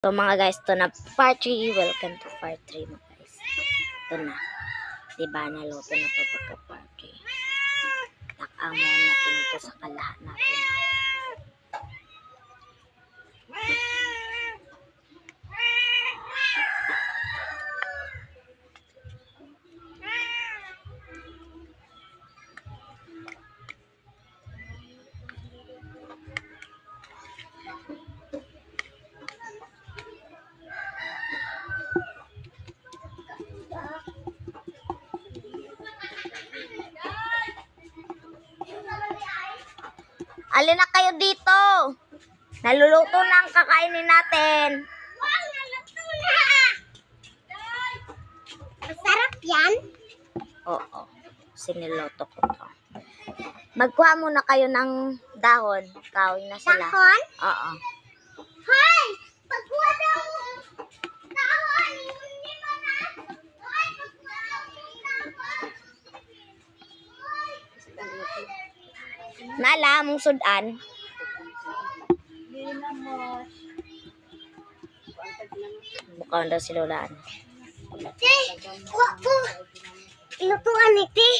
So mga guys, ito na part 3. Welcome to part 3 mga guys. Ito na. Diba naluto na ito pagka part 3. Takamon natin ito sa kalahat natin. Alin na kayo dito? Naluluto na ang kakainin natin. Wow, naluto na! Masarap yan? Oo. Siniloto ko to. Magkuha muna kayo ng dahon. Kahoy na sila. Dahon? Oo. Hoy! Pagkuha daw! Dahon! Hindi mo na! Hoy! Pagkuha daw yung dahon! Nala, mong sudan. Mukhang daw si Lolaan. Te! Kuha po! Ilutuan ni Te!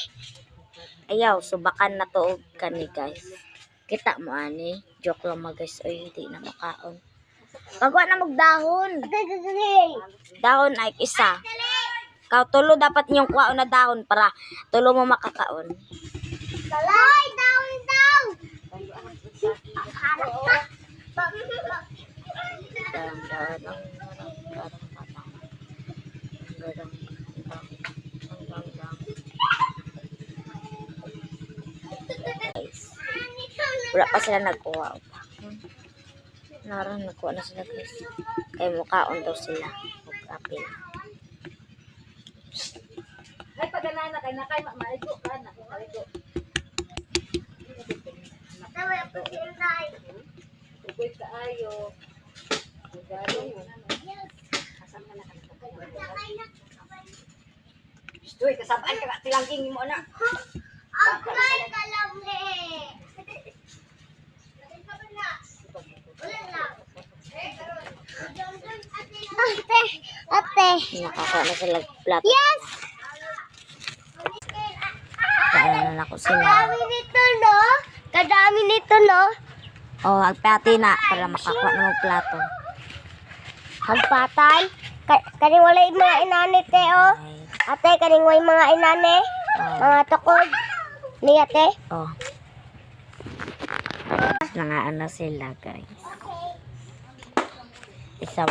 Ayaw, subakan na to kani guys. Kita mo ani. Joke lang mga guys. Oy, hindi na makaon. Pagwa na magdahon. Dahon ay isa. Kau tulo dapat niyong kuhaon na dahon para tulo mo makakaon. Hoy! Dahon daw! Wala pa sila nagkuha. Naroon, nagkuha na sila guys. Kaya mukhaon daw sila. Mag-apil. Ay, padala na kay nakay maigo ka na kung maigo. Tawag po si Inday. Ugoy ka ayo. Ugalo mo. Asam ka na ka. Stoy, kasabaan ka tilangking mo na. Agay ka lang eh. Ate, ate. Nakakuha na sila plato. Yes! Kaya na ako sila. Kadami nito, no? Kadami nito, no? Oh, agpati na para makakuha na ng plato. Hagpatay. Kaning wala yung mga inani, te, oh. Ate, kaning wala yung mga inani. Mga tukod. Ni ate. Oh. Nangaan na sila guys. Isa